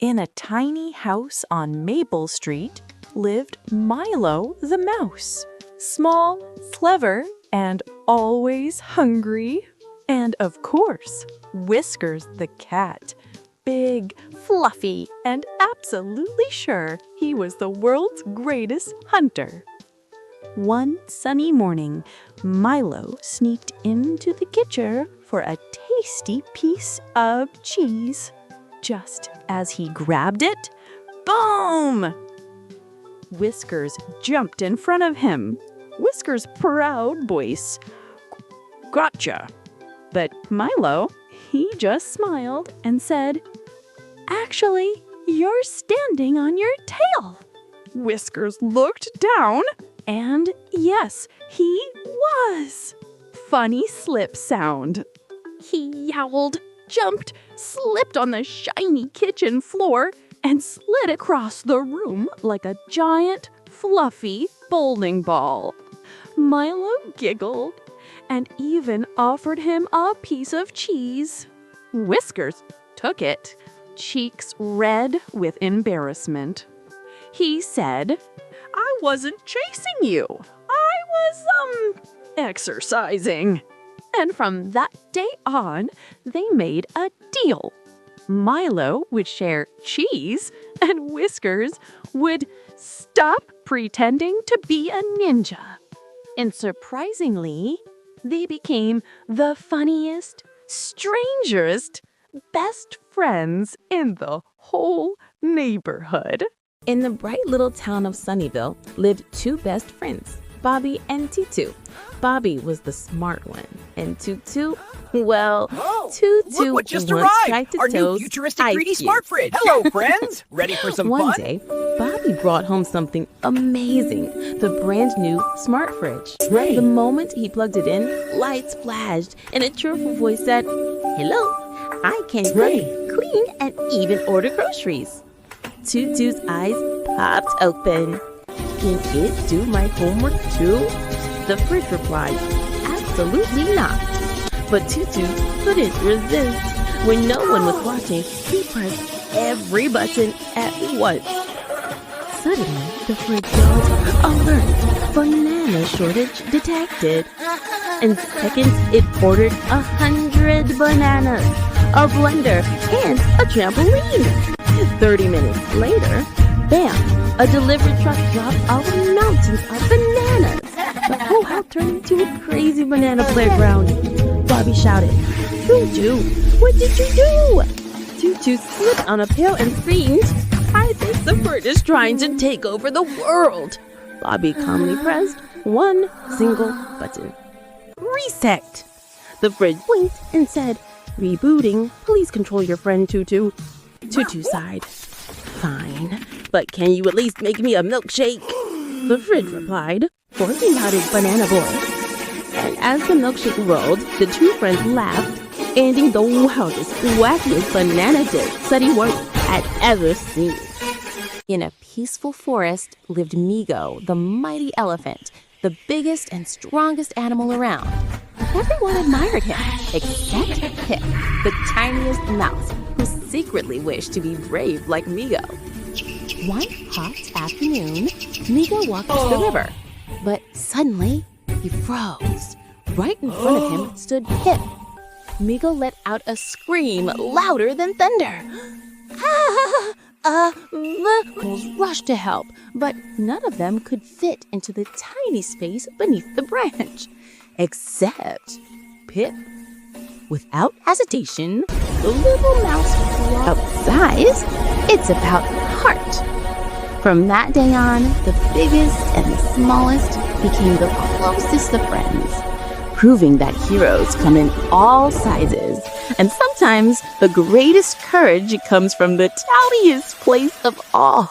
In a tiny house on Maple Street lived Milo the mouse. Small, clever, and always hungry. And of course, Whiskers the cat. Big, fluffy, and absolutely sure he was the world's greatest hunter. One sunny morning, Milo sneaked into the kitchen for a tasty piece of cheese. Just as he grabbed it, boom! Whiskers jumped in front of him. Whiskers' proud voice, "Gotcha!" But Milo, he just smiled and said, "Actually, you're standing on your tail." Whiskers looked down, and yes, he was. Funny slip sound. He yowled, jumped, slipped on the shiny kitchen floor, and slid across the room like a giant, fluffy bowling ball. Milo giggled and even offered him a piece of cheese. Whiskers took it, cheeks red with embarrassment. He said, "I wasn't chasing you. I was, exercising." And from that day on, they made a deal. Milo would share cheese, and Whiskers would stop pretending to be a ninja. And surprisingly, they became the funniest, strangest, best friends in the whole neighborhood. In the bright little town of Sunnyvale lived two best friends, Bobby and Tutu. Bobby was the smart one, and Tutu, well, Tutu look what just once arrived! tried to Our new toast futuristic ice 3D cubes. smart fridge! Hello, friends! Ready for some One fun? day, Bobby brought home something amazing, the brand new smart fridge. Right. The moment he plugged it in, lights flashed, and a cheerful voice said, "Hello, I can cook, clean, and even order groceries." Tutu's eyes popped open. "Can it do my homework too?" The fridge replied, "Absolutely not." But Tutu couldn't resist. When no one was watching, he pressed every button at once. Suddenly, the fridge yelled, "Alert! Banana shortage detected!" In seconds, it ordered 100 bananas, a blender, and a trampoline. 30 minutes later, bam! A delivery truck dropped off mountains of bananas. The whole house turned into a crazy banana playground. Bobby shouted, "Tutu, what did you do?" Tutu slipped on a pail and screamed, "I think the bird is trying to take over the world." Bobby calmly pressed one single button. Reset! The fridge blinked and said, "Rebooting, please control your friend Tutu." Tutu sighed. "Fine, but can you at least make me a milkshake?" The fridge replied, "Working out it, Banana Boy." And as the milkshake rolled, the two friends laughed, ending the wildest, wackiest banana date Sunny Work had ever seen. In a peaceful forest lived Migo, the mighty elephant, the biggest and strongest animal around. Everyone admired him, except Pip, the tiniest mouse, who secretly wished to be brave like Migo. One hot afternoon, Migo walked to the river, but suddenly he froze. Right in front of him stood Pip. Migo let out a scream louder than thunder. Locals rushed to help, but none of them could fit into the tiny space beneath the branch, except Pip. Without hesitation, the little mouse dropped size. It's about heart. From that day on, the biggest and the smallest became the closest of friends, proving that heroes come in all sizes, and sometimes the greatest courage comes from the tiniest place of all.